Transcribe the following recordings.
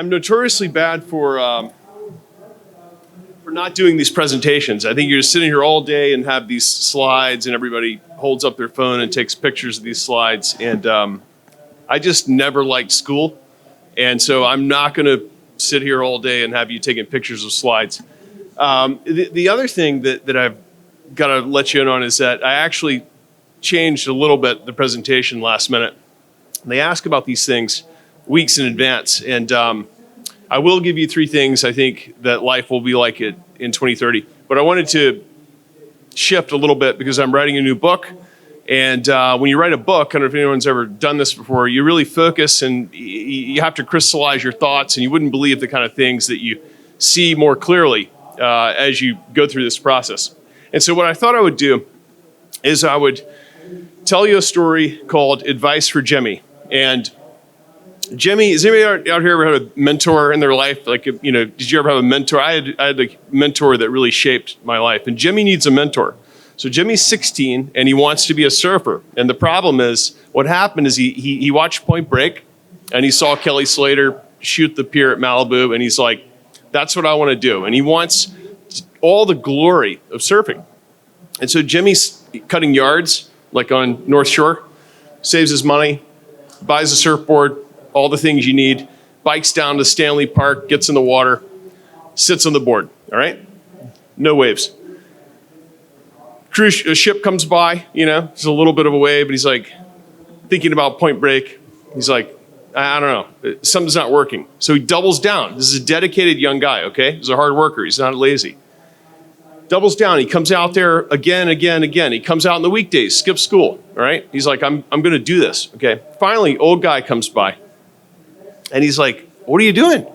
I'm notoriously bad for not doing these presentations. I think you're just sitting here all day and have these slides and everybody holds up their phone and takes pictures of these slides. And I just never liked school. And so I'm not going to sit here all day and have you taking pictures of slides. The other thing that I've got to let you in on is that I actually changed a little bit the presentation last minute. They ask about these things weeks in advance. And I will give you 3 things I think that life will be like it in 2030. But I wanted to shift a little bit because I'm writing a new book. And when you write a book, I don't know if anyone's ever done this before, you really focus and you have to crystallize your thoughts, and you wouldn't believe the kind of things that you see more clearly as you go through this process. And so what I thought I would do is I would tell you a story called Advice for Jimmy. And Jimmy, has anybody out here ever had a mentor in their life? Like, you know, did you ever have a mentor? I had a mentor that really shaped my life, and Jimmy needs a mentor. So Jimmy's 16 and he wants to be a surfer. And the problem is, what happened is he watched Point Break and he saw Kelly Slater shoot the pier at Malibu, and he's like, that's what I want to do. And he wants all the glory of surfing. And so Jimmy's cutting yards, like on North Shore, saves his money, buys a surfboard, all the things you need, bikes down to Stanley Park, gets in the water, sits on the board, all right? No waves. A ship comes by, you know, it's a little bit of a wave, but he's like thinking about Point Break. He's like, I don't know, something's not working. So he doubles down. This is a dedicated young guy, okay? He's a hard worker. He's not lazy. Doubles down. He comes out there again. He comes out on the weekdays, skips school, all right? He's like, I'm going to do this, okay? Finally, old guy comes by. And he's like, what are you doing?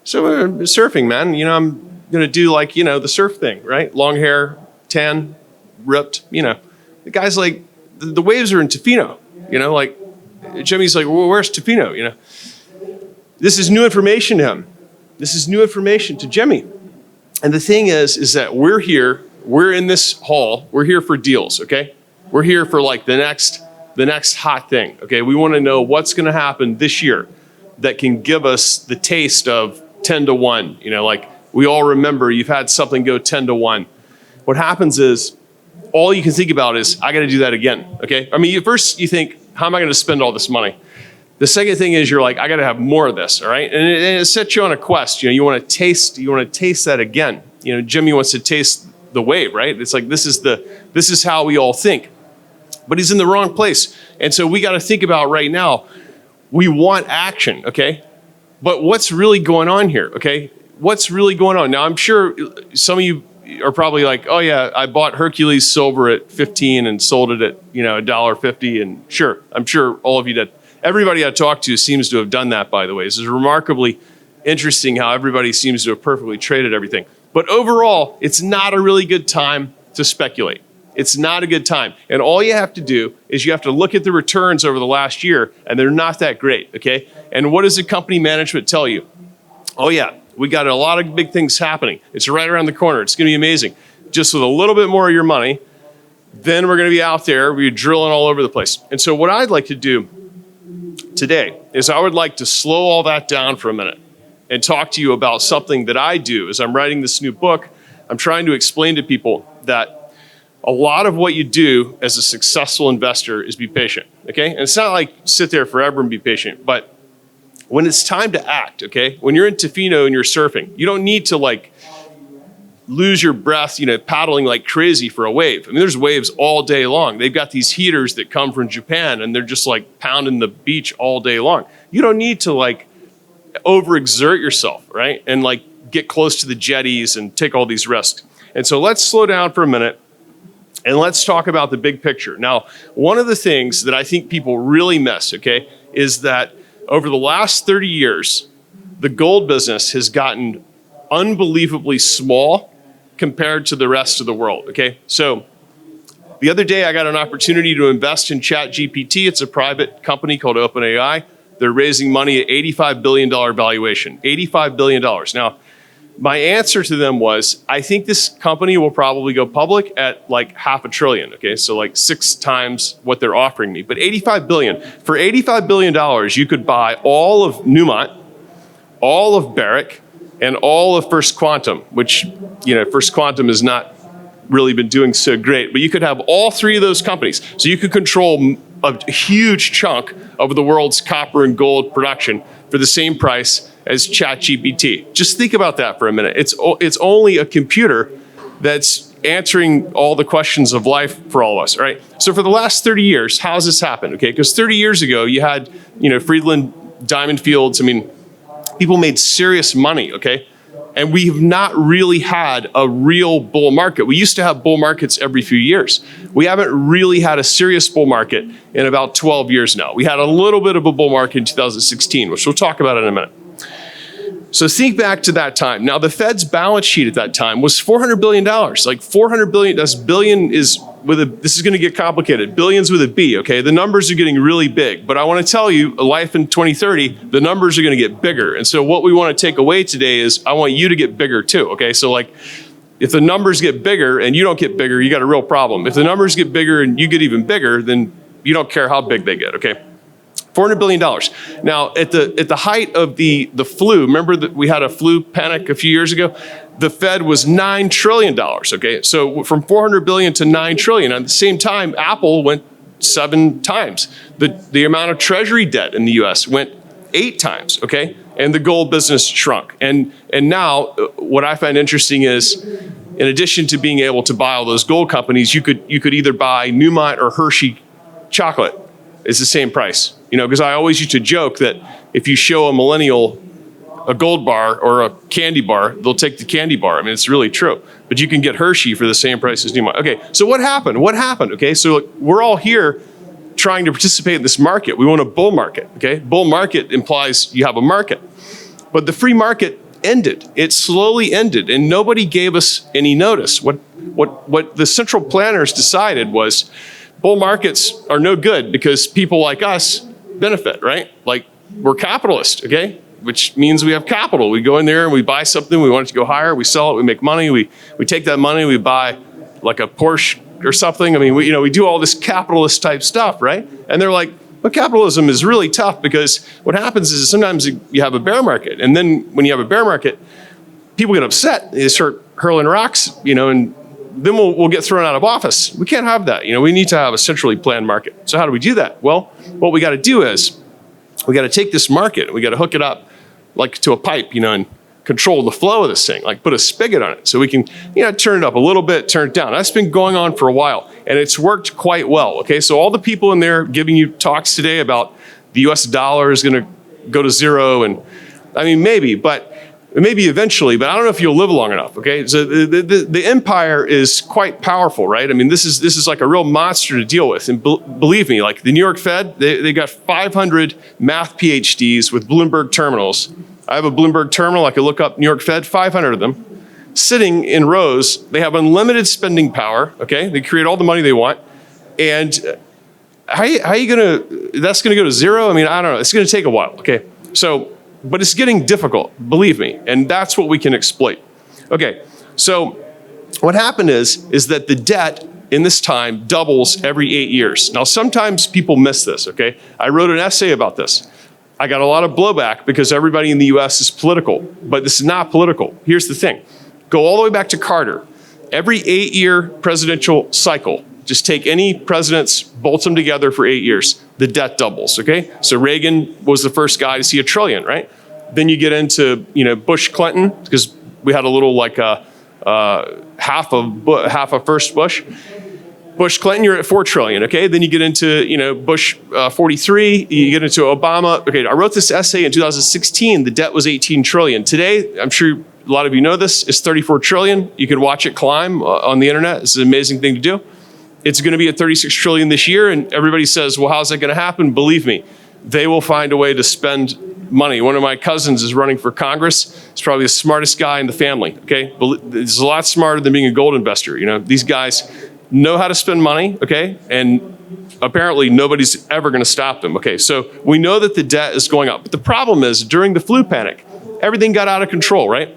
So surfing, man. You know, I'm going to do like, you know, the surf thing, right? Long hair, tan, ripped, you know. The guy's like, the waves are in Tofino, you know, like Jimmy's like, well, where's Tofino, you know? This is new information to him. This is new information to Jimmy. And the thing is that we're here, we're in this hall, we're here for deals, okay? We're here for like the next hot thing, okay? We want to know what's going to happen this year that can give us the taste of 10 to 1. You know, like we all remember you've had something go 10 to 1. What happens is all you can think about is, I got to do that again, okay? I mean, first you think, how am I going to spend all this money? The second thing is you're like, I got to have more of this, all right? And it sets you on a quest. You know, you want to taste that again. You know, Jimmy wants to taste the wave, right? It's like, this is how we all think. But he's in the wrong place. And so we got to think about right now, we want action, okay? But what's really going on here, okay? What's really going on? Now, I'm sure some of you are probably like, oh yeah, I bought Hercules silver at 15 and sold it at, you know, $1.50. And sure, I'm sure all of you did. Everybody I talk to seems to have done that, by the way. This is remarkably interesting how everybody seems to have perfectly traded everything. But overall, it's not a really good time to speculate. It's not a good time. And all you have to do is you have to look at the returns over the last year, and they're not that great, okay? And what does the company management tell you? Oh yeah, we got a lot of big things happening. It's right around the corner. It's gonna be amazing. Just with a little bit more of your money, then we're gonna be out there, we're drilling all over the place. And so what I'd like to do today is I would like to slow all that down for a minute and talk to you about something that I do as I'm writing this new book. I'm trying to explain to people that a lot of what you do as a successful investor is be patient, okay? And it's not like sit there forever and be patient, but when it's time to act, okay? When you're in Tofino and you're surfing, you don't need to like lose your breath, you know, paddling like crazy for a wave. I mean, there's waves all day long. They've got these heaters that come from Japan and they're just like pounding the beach all day long. You don't need to like overexert yourself, right? And like get close to the jetties and take all these risks. And so let's slow down for a minute and let's talk about the big picture. Now, one of the things that I think people really miss, okay, is that over the last 30 years, the gold business has gotten unbelievably small compared to the rest of the world, okay? So the other day I got an opportunity to invest in ChatGPT. It's a private company called OpenAI. They're raising money at $85 billion valuation, $85 billion. Now, my answer to them was, I think this company will probably go public at like $500 billion, okay? So like 6 times what they're offering me, but $85 billion. For $85 billion, you could buy all of Newmont, all of VRIC, and all of First Quantum, which, First Quantum has not really been doing so great, but you could have all three of those companies. So you could control a huge chunk of the world's copper and gold production for the same price as ChatGPT. Just think about that for a minute. It's only a computer that's answering all the questions of life for all of us, right? So for the last 30 years, how's this happened? Okay, because 30 years ago, you had, Friedland diamond fields. I mean, people made serious money, okay? And we have not really had a real bull market. We used to have bull markets every few years. We haven't really had a serious bull market in about 12 years now. We had a little bit of a bull market in 2016, which we'll talk about in a minute. So think back to that time. Now, the Fed's balance sheet at that time was $400 billion. Like $400 billion, that's billion is this is going to get complicated. Billions with a B, okay? The numbers are getting really big. But I want to tell you, life in 2030, the numbers are going to get bigger. And so what we want to take away today is I want you to get bigger too, okay? So like, if the numbers get bigger and you don't get bigger, you got a real problem. If the numbers get bigger and you get even bigger, then you don't care how big they get, okay? $400 billion. Now, at the height of the flu, remember that we had a flu panic a few years ago? The Fed was $9 trillion, okay? So from 400 billion to 9 trillion. At the same time, Apple went 7 times. The amount of treasury debt in the US went 8 times, okay? And the gold business shrunk. And now, what I find interesting is, in addition to being able to buy all those gold companies, you could either buy Newmont or Hershey chocolate. It's the same price. Because I always used to joke that if you show a millennial a gold bar or a candy bar, they'll take the candy bar. I mean, it's really true. But you can get Hershey for the same price as Newmont. Okay, so what happened? Okay, so we're all here trying to participate in this market. We want a bull market, okay? Bull market implies you have a market. But the free market ended. It slowly ended, and nobody gave us any notice. What the central planners decided was bull markets are no good because people like us benefit, right? Like, we're capitalists, okay? Which means we have capital. We go in there and we buy something, we want it to go higher, we sell it, we make money, we take that money, we buy like a Porsche or something. I mean, we do all this capitalist type stuff, right? And they're like, but capitalism is really tough because what happens is sometimes you have a bear market. And then when you have a bear market, people get upset, they start hurling rocks, and then we'll get thrown out of office. We can't have that. We need to have a centrally planned market. So how do we do that? Well, what we got to do is we got to take this market, we got to hook it up like to a pipe, and control the flow of this thing, like put a spigot on it so we can, turn it up a little bit, turn it down. That's been going on for a while and it's worked quite well. Okay, so all the people in there giving you talks today about the US dollar is going to go to zero, and I mean, maybe eventually, but I don't know if you'll live long enough, okay? So the empire is quite powerful, right? I mean, this is like a real monster to deal with. And believe me, like the New York Fed, they got 500 math PhDs with Bloomberg terminals. I have a Bloomberg terminal, I could look up New York Fed, 500 of them, sitting in rows. They have unlimited spending power, okay? They create all the money they want. And how are you that's gonna go to zero? I mean, I don't know, it's gonna take a while, okay? But it's getting difficult, believe me, and that's what we can exploit. Okay, so what happened is that the debt in this time doubles every 8 years. Now, sometimes people miss this, okay? I wrote an essay about this. I got a lot of blowback because everybody in the US is political, but this is not political. Here's the thing. Go all the way back to Carter. Every 8-year presidential cycle, just take any presidents, bolt them together for 8 years, the debt doubles, okay? So Reagan was the first guy to see $1 trillion, right? Then you get into, Bush Clinton, because we had a little like half of first Bush. Bush Clinton, you're at $4 trillion, okay? Then you get into, Bush 43, you get into Obama. Okay, I wrote this essay in 2016, the debt was 18 trillion. Today, I'm sure a lot of you know this, it's 34 trillion. You can watch it climb on the internet. It's an amazing thing to do. It's gonna be at 36 trillion this year, and everybody says, well, how's that gonna happen? Believe me, they will find a way to spend money. One of my cousins is running for Congress. He's probably the smartest guy in the family, okay? He's a lot smarter than being a gold investor. These guys know how to spend money, okay? And apparently nobody's ever gonna stop them, okay? So we know that the debt is going up. But the problem is, during the flu panic, everything got out of control, right?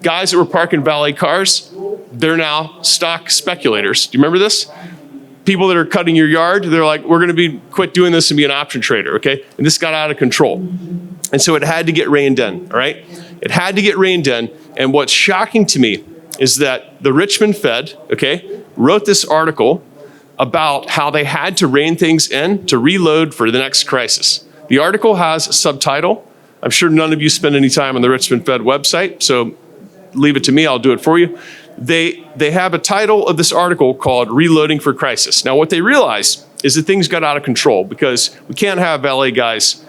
Guys that were parking valet cars, they're now stock speculators. Do you remember this? People that are cutting your yard, they're like, we're gonna quit doing this and be an option trader, okay? And this got out of control. And so it had to get reined in, all right? It had to get reined in. And what's shocking to me is that the Richmond Fed, okay, wrote this article about how they had to rein things in to reload for the next crisis. The article has a subtitle. I'm sure none of you spend any time on the Richmond Fed website, so leave it to me, I'll do it for you. They have a title of this article called Reloading for Crisis. Now what they realized is that things got out of control because we can't have LA guys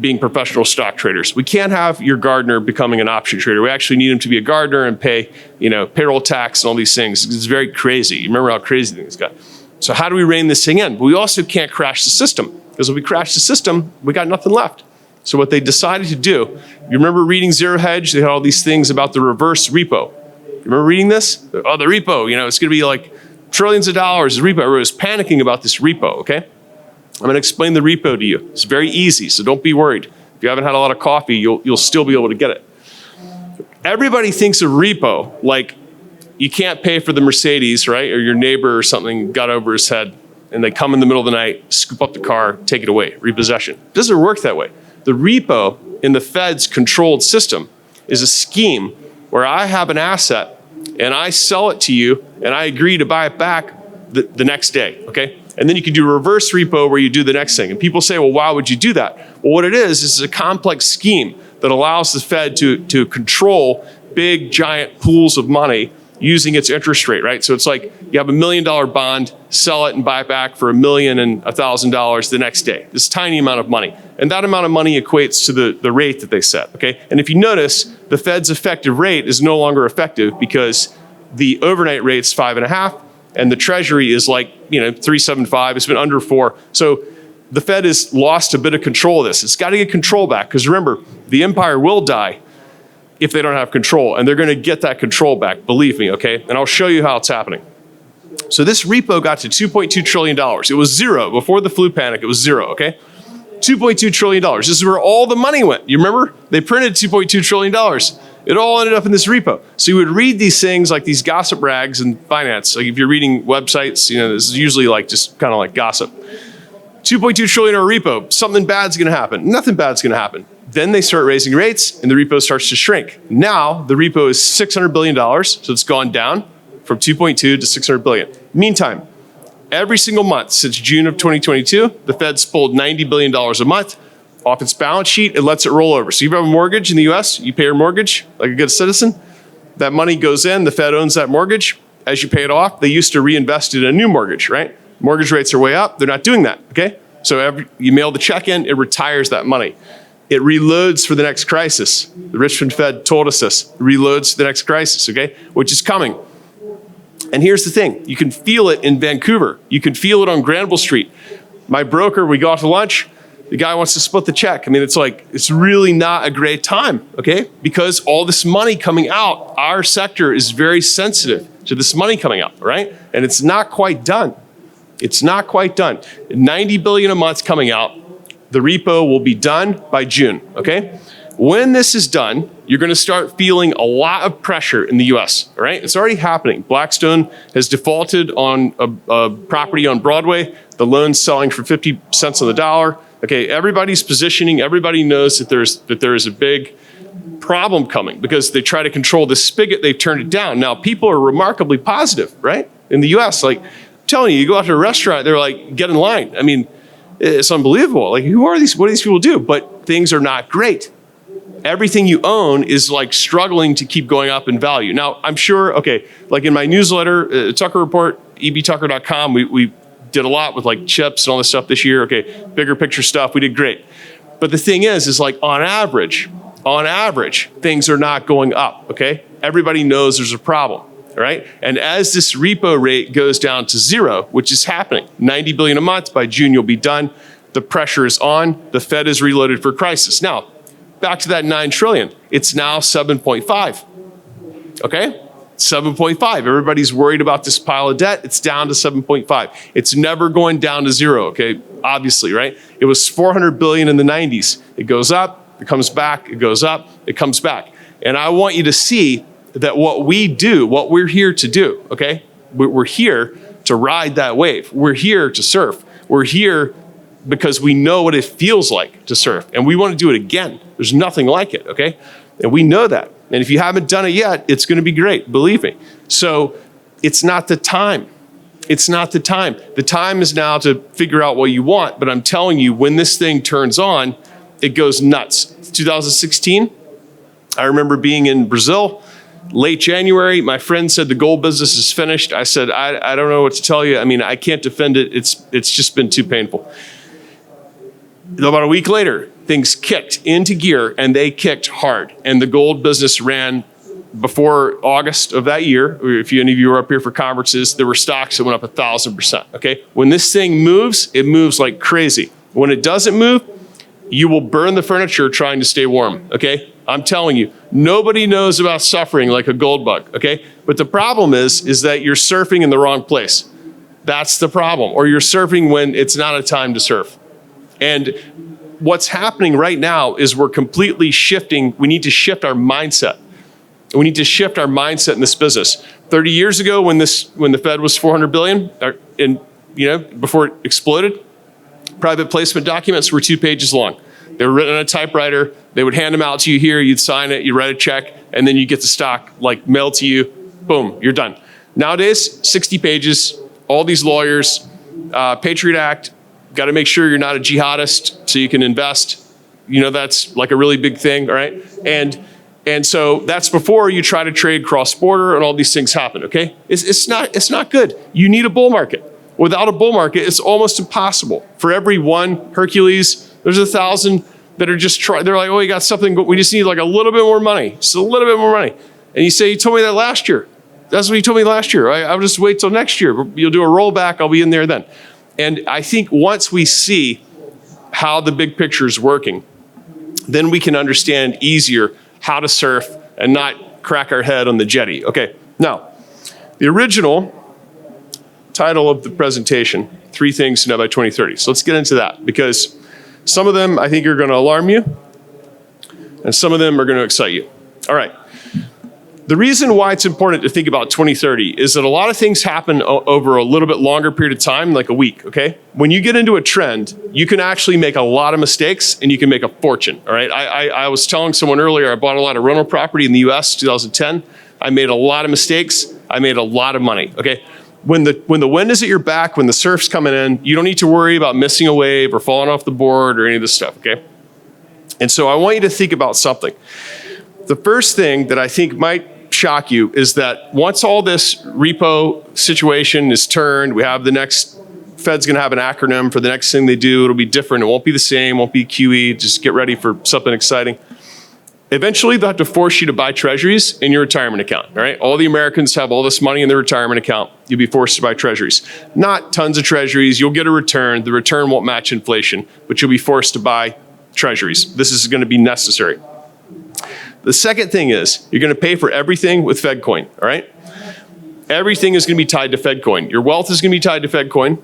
being professional stock traders. We can't have your gardener becoming an option trader. We actually need him to be a gardener and pay, payroll tax and all these things. It's very crazy. You remember how crazy things got. So how do we rein this thing in? We also can't crash the system, because if we crash the system, we got nothing left. So what they decided to do, you remember reading Zero Hedge? They had all these things about the reverse repo. You remember reading this? Oh, the repo, it's going to be like trillions of dollars. The repo, everyone was panicking about this repo, okay? I'm going to explain the repo to you. It's very easy, so don't be worried. If you haven't had a lot of coffee, you'll still be able to get it. Everybody thinks of repo like you can't pay for the Mercedes, right? Or your neighbor or something got over his head, and they come in the middle of the night, scoop up the car, take it away, repossession. It doesn't work that way. The repo in the Fed's controlled system is a scheme where I have an asset and I sell it to you and I agree to buy it back the next day, okay? And then you can do reverse repo where you do the next thing. And people say, well, why would you do that? Well, what it is a complex scheme that allows the Fed to control big, giant pools of money using its interest rate, right? So it's like you have $1 million bond, sell it and buy it back for $1 million and $1,000 the next day. This tiny amount of money. And that amount of money equates to the rate that they set, okay? And if you notice, the Fed's effective rate is no longer effective because the overnight rate's 5.5 and the Treasury is like, 3.75. It's been under 4. So the Fed has lost a bit of control of this. It's got to get control back, because remember, the empire will die if they don't have control, and they're going to get that control back, believe me, okay? And I'll show you how it's happening. So this repo got to $2.2 trillion. It was zero. Before the flu panic, it was zero, okay? $2.2 trillion. This is where all the money went. You remember? They printed $2.2 trillion. It all ended up in this repo. So you would read these things like these gossip rags in finance. Like if you're reading websites, this is usually like just kind of like gossip. $2.2 trillion repo, something bad's going to happen. Nothing bad's going to happen. Then they start raising rates and the repo starts to shrink. Now the repo is $600 billion, so it's gone down from 2.2 to 600 billion. Meantime, every single month since June of 2022, the Fed's pulled $90 billion a month off its balance sheet. It lets it roll over. So you have a mortgage in the US, you pay your mortgage like a good citizen. That money goes in, the Fed owns that mortgage. As you pay it off, they used to reinvest it in a new mortgage, right? Mortgage rates are way up. They're not doing that, okay? So you mail the check in, it retires that money. It reloads for the next crisis. The Richmond Fed told us this. It reloads for the next crisis, okay? Which is coming. And here's the thing. You can feel it in Vancouver. You can feel it on Granville Street. My broker, we go out to lunch. The guy wants to split the check. I mean, it's really not a great time, okay? Because all this money coming out, our sector is very sensitive to this money coming out, right? And it's not quite done. It's not quite done. 90 billion a month coming out. The repo will be done by June, okay? When this is done, you're gonna start feeling a lot of pressure in the US, all right? It's already happening. Blackstone has defaulted on a property on Broadway. The loan's selling for 50 cents on the dollar. Okay, everybody's positioning, everybody knows that there is a big problem coming because they try to control the spigot, they've turned it down. Now, people are remarkably positive, right? In the US, like, I'm telling you go out to a restaurant, they're like, get in line. I mean, it's unbelievable. Like, who are these? What do these people do? But things are not great. Everything you own is like struggling to keep going up in value. Now, I'm sure, okay, like in my newsletter, Tucker Report, ebtucker.com, we did a lot with like chips and all this stuff this year. Okay, bigger picture stuff, we did great. But the thing is like on average, things are not going up, okay? Everybody knows there's a problem. All right, and as this repo rate goes down to zero, which is happening, 90 billion a month, by June you'll be done. The pressure is on, the Fed is reloaded for crisis. Now, back to that 9 trillion, it's now 7.5, okay? 7.5, everybody's worried about this pile of debt, it's down to 7.5. It's never going down to zero, okay, obviously, right? It was 400 billion in the 90s. It goes up, it comes back, it goes up, it comes back. And I want you to see that what we do, what we're here to do, okay? We're here to ride that wave. We're here to surf. We're here because we know what it feels like to surf, and we want to do it again. There's nothing like it, okay? And we know that. And if you haven't done it yet, it's going to be great, believe me. So it's not the time. It's not the time. The time is now to figure out what you want, but I'm telling you, when this thing turns on, it goes nuts. 2016, I remember being in Brazil, late January. My friend said the gold business is finished. I said, I don't know what to tell you. I mean, I can't defend it. It's just been too painful. About a week later, things kicked into gear, and they kicked hard. And the gold business ran before August of that year. If any of you were up here for conferences, there were stocks that went up 1,000%, okay? When this thing moves, it moves like crazy. When it doesn't move, you will burn the furniture trying to stay warm, okay? I'm telling you, nobody knows about suffering like a gold bug, okay? But the problem is that you're surfing in the wrong place. That's the problem. Or you're surfing when it's not a time to surf. And what's happening right now is we're completely shifting. We need to shift our mindset. We need to shift our mindset in this business. 30 years ago, when the Fed was 400 billion, before it exploded, private placement documents were 2 pages long. They were written on a typewriter. They would hand them out to you here. You'd sign it. You'd write a check, and then you get the stock mailed to you. Boom, you're done. Nowadays, 60 pages. All these lawyers, Patriot Act. Got to make sure you're not a jihadist so you can invest. That's like a really big thing, all right? And so that's before you try to trade cross-border and all these things happen, okay? It's not good. You need a bull market. Without a bull market, it's almost impossible. For every one Hercules, there's 1,000 that are just they're like, oh, you got something, but we just need a little bit more money. Just a little bit more money. And you say, you told me that last year. That's what you told me last year. I'll just wait till next year. You'll do a rollback. I'll be in there then. And I think once we see how the big picture is working, then we can understand easier how to surf and not crack our head on the jetty. Okay, now, the original title of the presentation, 3 things to know by 2030. So let's get into that, because some of them I think are going to alarm you, and some of them are going to excite you. All right. The reason why it's important to think about 2030 is that a lot of things happen over a little bit longer period of time, like a week, okay? When you get into a trend, you can actually make a lot of mistakes and you can make a fortune, all right? I was telling someone earlier, I bought a lot of rental property in the US, 2010. I made a lot of mistakes. I made a lot of money, okay? When the wind is at your back, when the surf's coming in, you don't need to worry about missing a wave or falling off the board or any of this stuff, okay? And so I want you to think about something. The first thing that I think might shock you is that once all this repo situation is turned, we have the next, Fed's going to have an acronym for the next thing they do. It'll be different. It won't be the same. Won't be QE. Just get ready for something exciting. Eventually, they'll have to force you to buy treasuries in your retirement account, all right? All the Americans have all this money in their retirement account. You'll be forced to buy treasuries. Not tons of treasuries. You'll get a return. The return won't match inflation, but you'll be forced to buy treasuries. This is going to be necessary. The second thing is you're going to pay for everything with FedCoin, all right? Everything is going to be tied to FedCoin. Your wealth is going to be tied to FedCoin.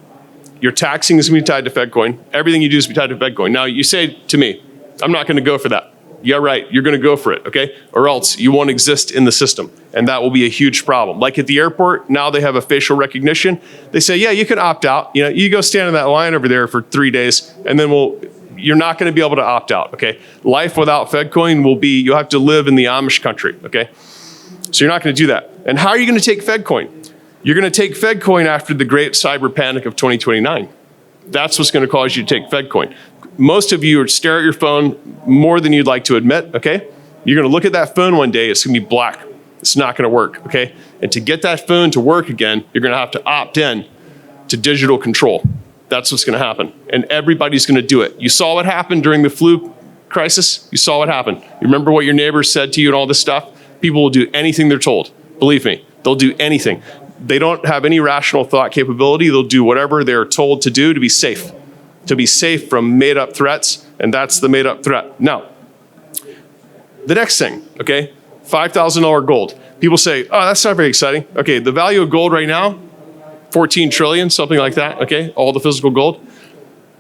Your taxing is going to be tied to FedCoin. Everything you do is going to be tied to FedCoin. Now, you say to me, I'm not going to go for that. Yeah, right. You're going to go for it, okay? Or else you won't exist in the system, and that will be a huge problem. Like at the airport, now they have a facial recognition. They say, yeah, you can opt out. You go stand in that line over there for 3 days, and then you're not going to be able to opt out, okay? Life without FedCoin will be, you'll have to live in the Amish country, okay? So you're not going to do that. And how are you going to take FedCoin? You're going to take FedCoin after the great cyber panic of 2029. That's what's going to cause you to take FedCoin. Most of you stare at your phone more than you'd like to admit, okay? You're going to look at that phone one day, it's going to be black. It's not going to work, okay? And to get that phone to work again, you're going to have to opt in to digital control. That's what's going to happen. And everybody's going to do it. You saw what happened during the flu crisis. You saw what happened. You remember what your neighbors said to you and all this stuff? People will do anything they're told. Believe me, they'll do anything. They don't have any rational thought capability. They'll do whatever they're told to do to be safe from made-up threats, and that's the made-up threat. Now, the next thing, okay, $5,000 gold. People say, oh, that's not very exciting. Okay, the value of gold right now, 14 trillion, something like that, okay, all the physical gold.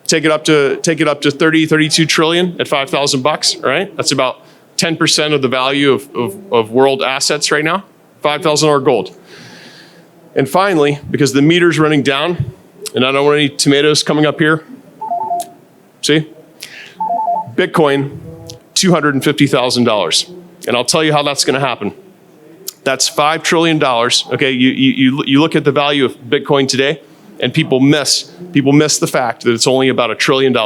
Take it up to 30, 32 trillion at $5,000, all right? That's about 10% of the value of world assets right now, $5,000 gold. And finally, because the meter's running down, and I don't want any tomatoes coming up here, See? Bitcoin, $250,000. And I'll tell you how that's going to happen. That's $5 trillion. Okay, you look at the value of Bitcoin today, and people miss the fact that it's only about $1 trillion.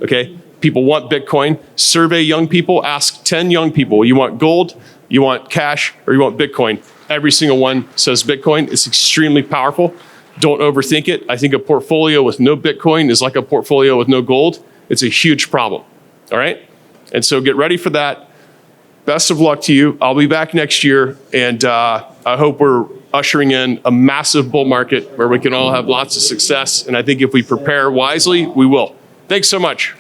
Okay, people want Bitcoin. Survey young people. Ask 10 young people: you want gold, you want cash, or you want Bitcoin? Every single one says Bitcoin. It's extremely powerful. Don't overthink it. I think a portfolio with no Bitcoin is like a portfolio with no gold. It's a huge problem. All right, and so get ready for that. Best of luck to you. I'll be back next year, and I hope we're ushering in a massive bull market where we can all have lots of success. And I think if we prepare wisely, we will. Thanks so much.